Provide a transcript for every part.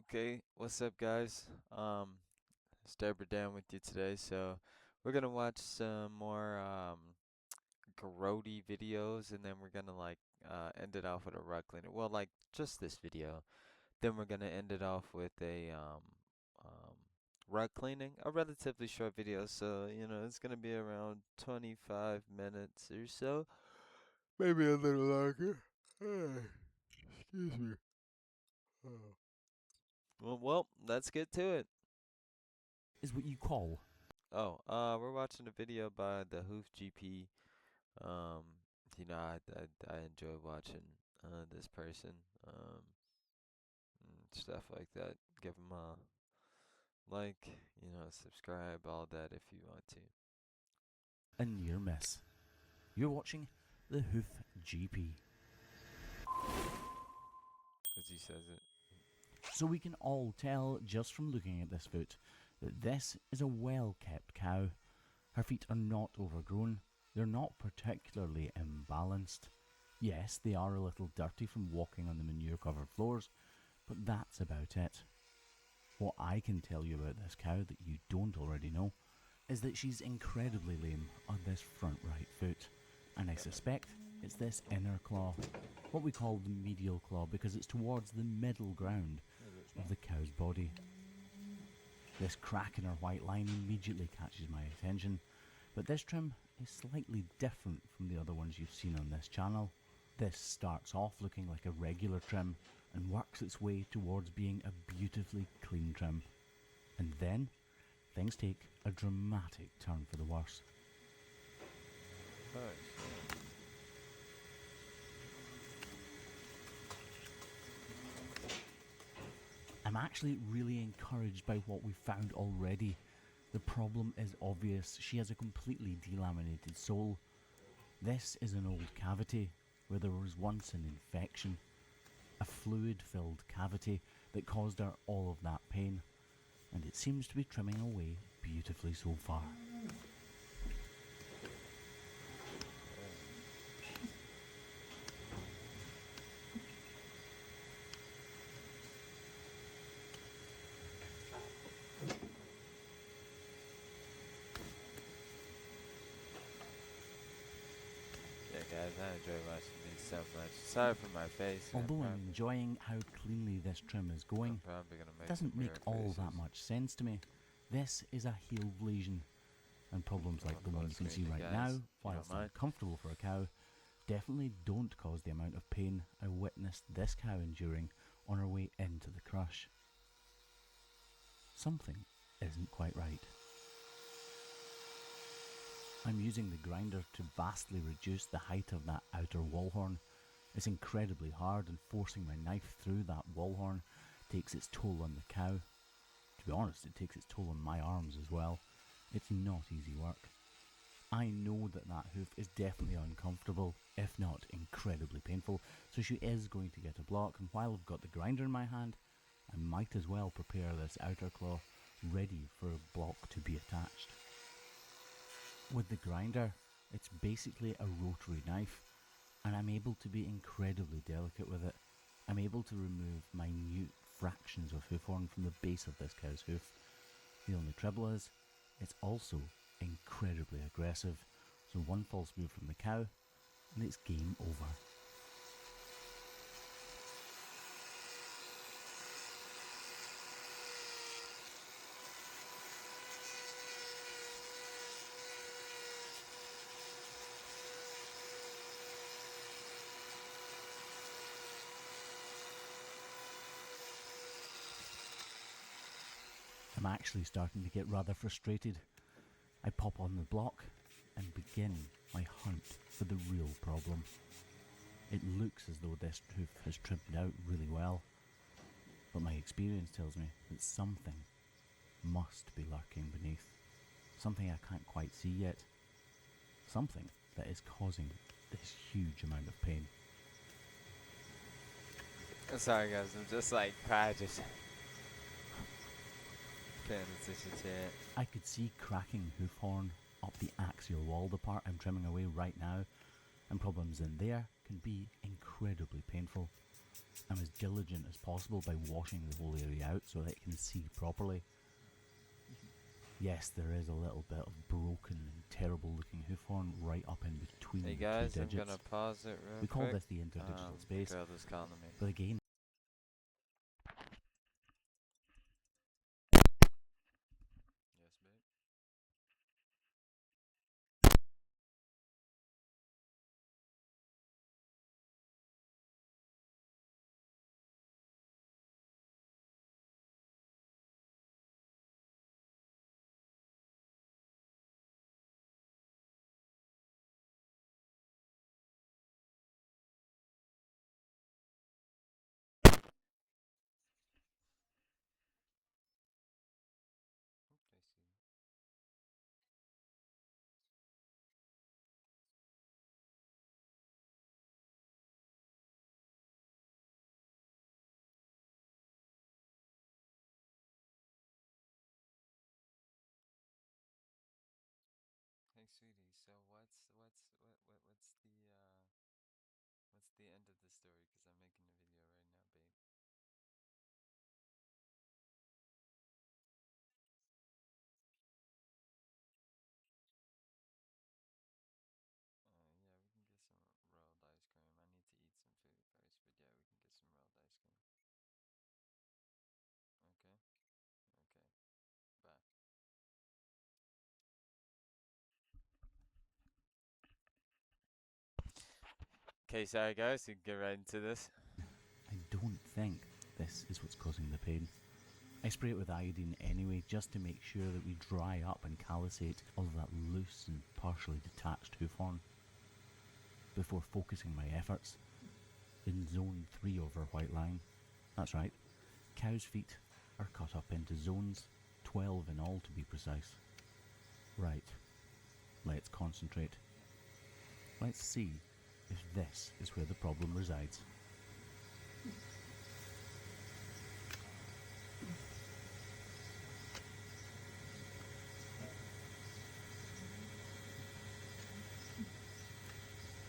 Okay, what's up, guys? Starber down with you today. So we're gonna watch some more grody videos, and then we're gonna end it off with a rug cleaner. Well, like just this video. Then we're gonna end it off with a um rug cleaning, a relatively short video. So it's gonna be around 25 minutes or so, maybe a little longer. Excuse me. Well, let's get to it. Is what you call. Oh, we're watching a video by the Hoof GP. Um, I enjoy watching this person, and stuff like that. Give him a like, subscribe, all that if you want to. A near miss. You're watching the Hoof GP. As he says it. So we can all tell just from looking at this foot that this is a well kept cow. Her feet are not overgrown, they're not particularly imbalanced. Yes, they are a little dirty from walking on the manure covered floors, but that's about it. What I can tell you about this cow that you don't already know is that she's incredibly lame on this front right foot, and I suspect it's this inner claw, what we call the medial claw, because it's towards the middle ground of the cow's body. This crack in her white line immediately catches my attention, but this trim is slightly different from the other ones you've seen on this channel. This starts off looking like a regular trim and works its way towards being a beautifully clean trim. And then things take a dramatic turn for the worse. I'm actually really encouraged by what we've found already. The problem is obvious. She has a completely delaminated sole. This is an old cavity where there was once an infection. A fluid-filled cavity that caused her all of that pain. And it seems to be trimming away beautifully so far. Yeah, guys, I enjoy watching these so much. Sorry for my face. Although I'm enjoying how cleanly this trim is I'm going, probably gonna it make some doesn't make weird all faces. that much sense to me. This is a healed lesion, and problems like the one you can see right now, whilst uncomfortable for a cow, definitely don't cause the amount of pain I witnessed this cow enduring on her way into the crush. Something isn't quite right. I'm using the grinder to vastly reduce the height of that outer wall horn. It's incredibly hard, and forcing my knife through that wall horn takes its toll on the cow. To be honest, it takes its toll on my arms as well. It's not easy work. I know that hoof is definitely uncomfortable, if not incredibly painful, so she is going to get a block, and while I've got the grinder in my hand, I might as well prepare this outer claw ready for a block to be attached. With the grinder, it's basically a rotary knife, and I'm able to be incredibly delicate with it. I'm able to remove minute fractions of hoof horn from the base of this cow's hoof. The only trouble is, it's also incredibly aggressive, so one false move from the cow, and it's game over. I'm actually starting to get rather frustrated. I pop on the block and begin my hunt for the real problem. It looks as though this hoof has trimmed out really well, but my experience tells me that something must be lurking beneath. Something I can't quite see yet. Something that is causing this huge amount of pain. Sorry, guys. I'm just just paying attention to it. I could see cracking hoof horn up the axial wall, the part I'm trimming away right now, and problems in there can be incredibly painful. I'm as diligent as possible by washing the whole area out so that it can see properly. Yes, there is a little bit of broken and terrible looking hoof horn right up in between Hey the two guys, I'm digits. gonna pause it real We call quick. this the interdigital space, Girl is calling me. but again, Yes, babe. Okay, see. Hey, sweetie. So what's the end of the story? Cause I'm making a video right now, babe. Yeah, we can get some rolled ice cream. I need to eat some food first, but yeah, we can get some rolled ice cream. Okay. Okay. Bye. Okay, sorry guys, we can get right into this. I don't think this is what's causing the pain. I spray it with iodine anyway, just to make sure that we dry up and callosate all of that loose and partially detached hoof horn before focusing my efforts in zone 3 of our white line. That's right, cows' feet are cut up into zones, 12 in all to be precise. Right, let's concentrate. Let's see if this is where the problem resides.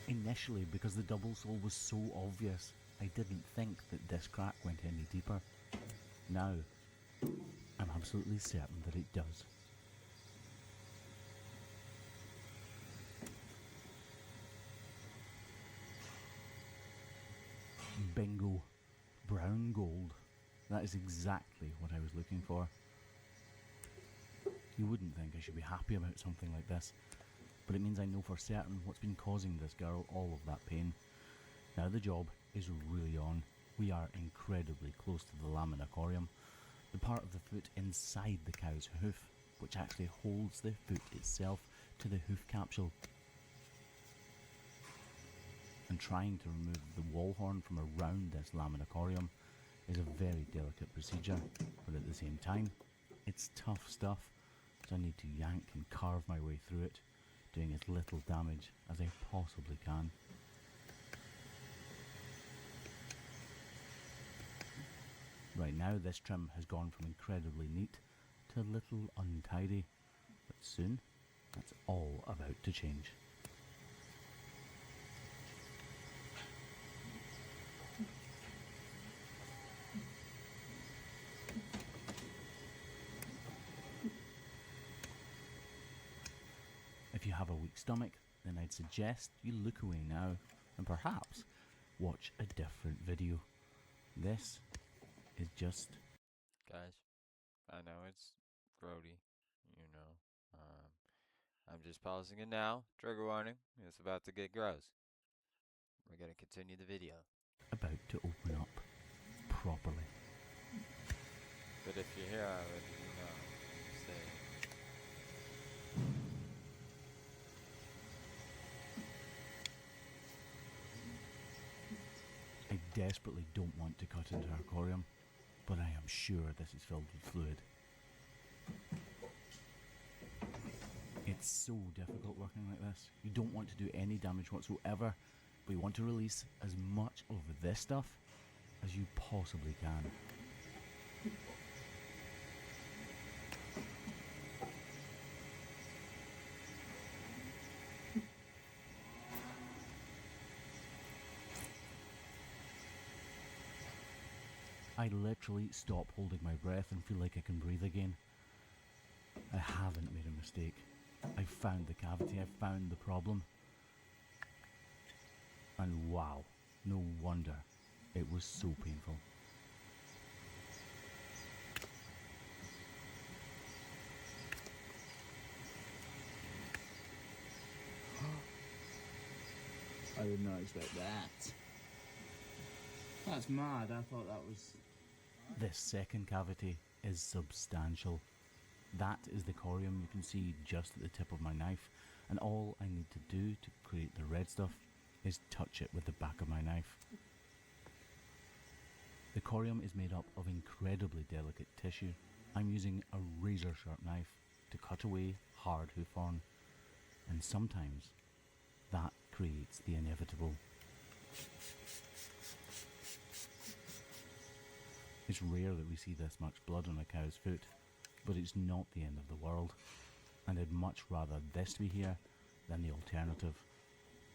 Initially, because the double sole was so obvious, I didn't think that this crack went any deeper. Now, I'm absolutely certain that it does. Bingo. Brown gold. That is exactly what I was looking for. You wouldn't think I should be happy about something like this, but it means I know for certain what's been causing this girl all of that pain. Now the job is really on. We are incredibly close to the lamina corium, the part of the foot inside the cow's hoof, which actually holds the foot itself to the hoof capsule. And trying to remove the wall horn from around this lamina corium is a very delicate procedure, but at the same time, it's tough stuff, so I need to yank and carve my way through it, doing as little damage as I possibly can. Right now, this trim has gone from incredibly neat to a little untidy, but soon, that's all about to change. If you have a weak stomach, then I'd suggest you look away now and perhaps watch a different video. This is just Guys, I know it's grody, you know. I'm just pausing it now. Trigger warning. It's about to get gross. We're gonna continue the video. about to open up properly. But if you're here already, you know. Say, I desperately don't want to cut into her corium, but I am sure this is filled with fluid. It's so difficult working like this. You don't want to do any damage whatsoever, but you want to release as much of this stuff as you possibly can. I literally stop holding my breath and feel like I can breathe again. I haven't made a mistake. I've found the cavity, I've found the problem. And wow, no wonder it was so painful. I did not expect that. That's mad. I thought that was... This second cavity is substantial. That is the corium you can see just at the tip of my knife, and all I need to do to create the red stuff is touch it with the back of my knife. The corium is made up of incredibly delicate tissue. I'm using a razor sharp knife to cut away hard hoof-horn, and sometimes that creates the inevitable. It's rare that we see this much blood on a cow's foot, but it's not the end of the world, and I'd much rather this be here than the alternative,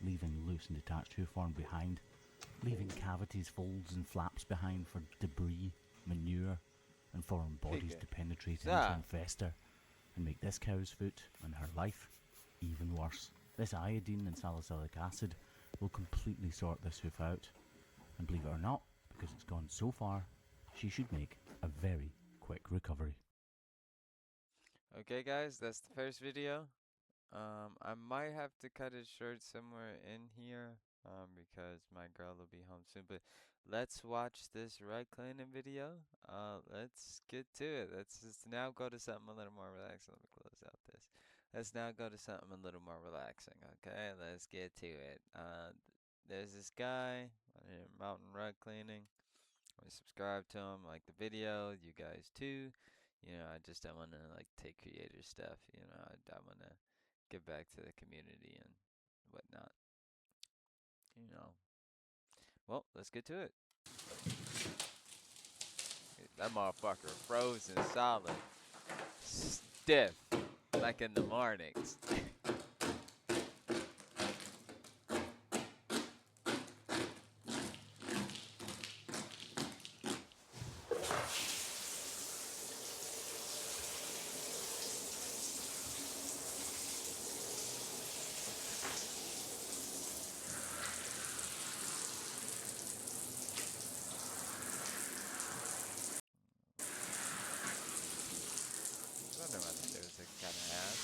leaving loose and detached hoof-horn behind, leaving cavities, folds and flaps behind for debris, manure and foreign bodies to penetrate into and fester and make this cow's foot and her life even worse. This iodine and salicylic acid will completely sort this hoof out, and believe it or not, because it's gone so far, she should make a very quick recovery. Okay, guys, that's the first video. I might have to cut it short somewhere in here, because my girl will be home soon. But let's watch this rug cleaning video. Let's get to it. Let's just now go to something a little more relaxing. Let me close out this. Let's now go to something a little more relaxing. Okay, let's get to it. There's this guy, Mountain Rug Cleaning. Subscribe to him, like the video. You guys too. I just don't want to like take creator stuff. I want to give back to the community and whatnot. Well, let's get to it. That motherfucker frozen solid, stiff, like in the mornings. I wonder whether there was a kind of ass.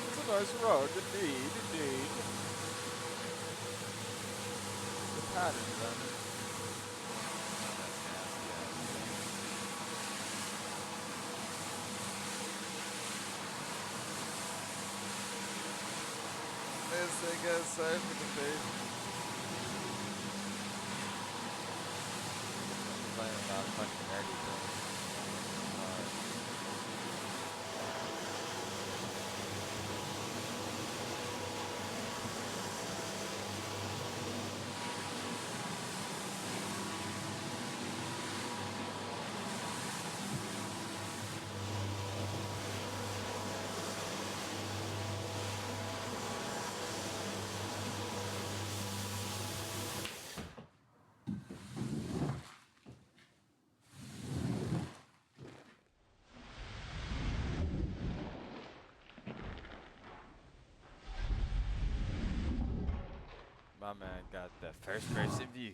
It's a nice rug, indeed. The patterns on it. This thing goes sorry for the face. Playing about fucking nerdy things. My man got the first person view.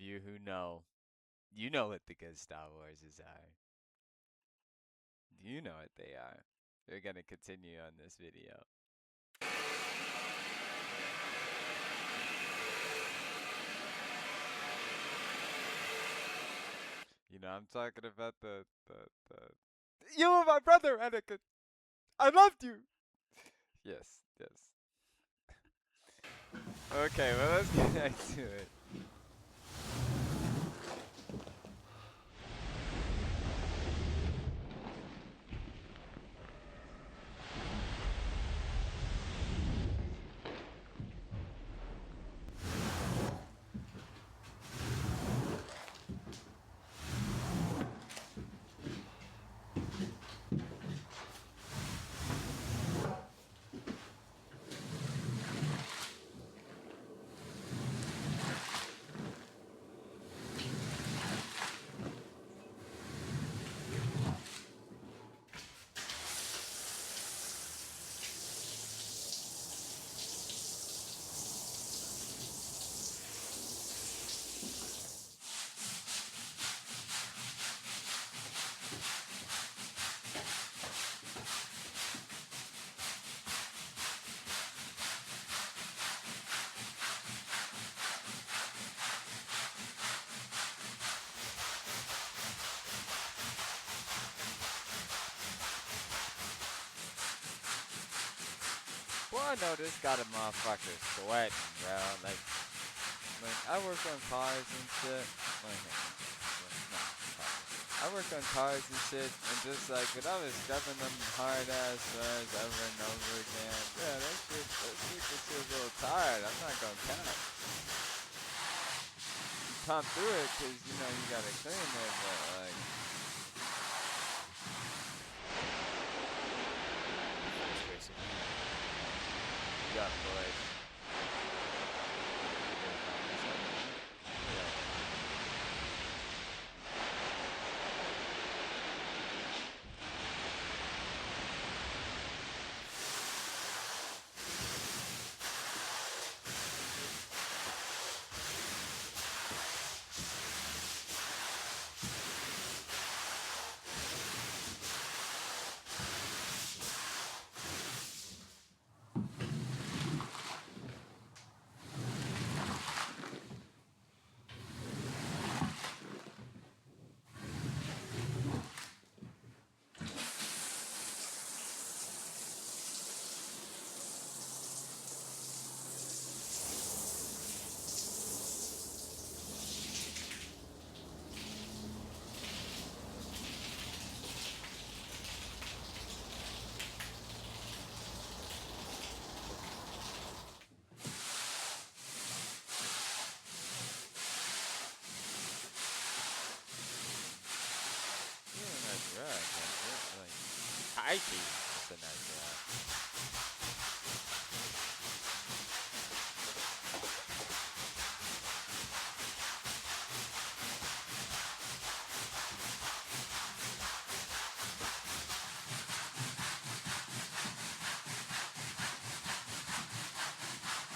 you who know, you know what the good Star Warses are. You know what they are. We're gonna continue on this video. You know, I'm talking about the. You were my brother, Anakin. I loved you. Yes, yes. Okay, well let's get back to it. Well, I noticed got a motherfucker sweating, bro. Like I work on cars and shit. Like, no, I work on cars and shit, and just like when I was scrubbing them hard ass runs over and over again, yeah, that shit gets you a little tired. I'm not gonna count. You pump through it 'cause you know you gotta clean it, but like, frustration. You got boys. You're a nice rug, like Taiki is a nice rug.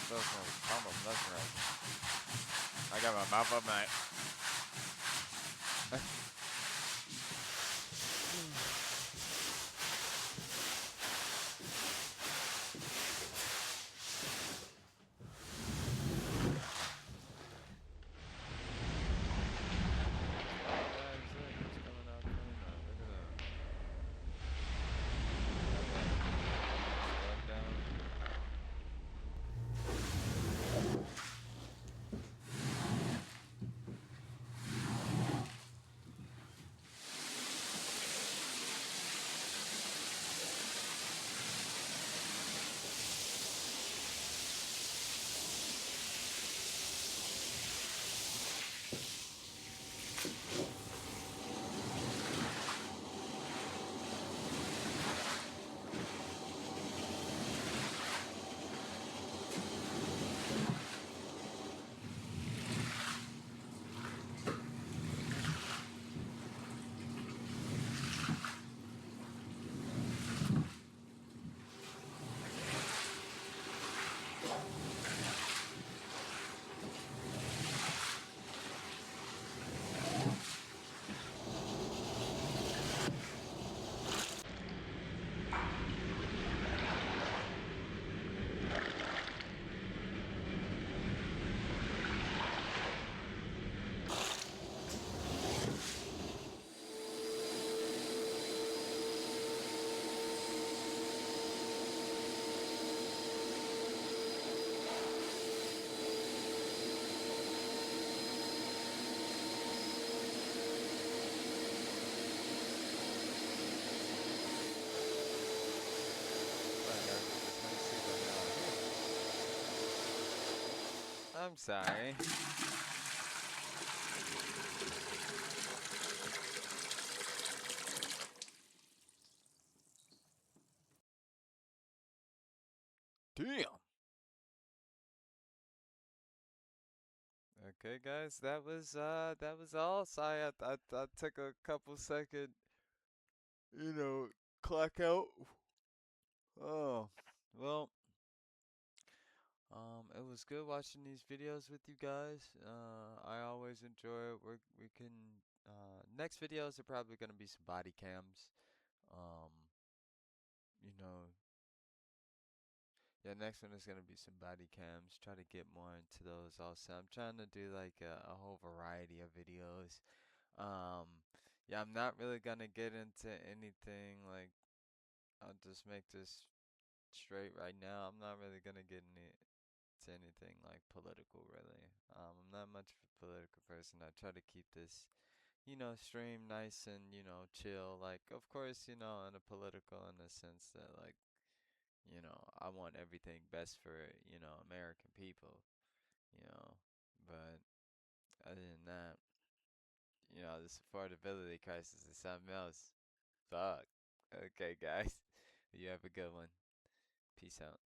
Those are almost mesmerizing. I got my mouth up my. Coming out clean now. Look at that. Rub down. I'm sorry. Damn. Okay, guys, that was all. Sorry, I took a couple second, you know, clock out. Oh, well, it was good watching these videos with you guys. I always enjoy it. We can next videos are probably gonna be some body cams. Um, you know, yeah, next one is gonna be some body cams. Try to get more into those also. I'm trying to do like a whole variety of videos. Um, yeah, I'm not really gonna get into anything like I'll just make this straight right now. I'm not really gonna get into anything like political really. I'm not much of a political person. I try to keep this, stream nice and, chill. Like, of course, in a political in the sense that like, I want everything best for, American people, you know. But other than that, this affordability crisis is something else. Fuck. Okay, guys. You have a good one. Peace out.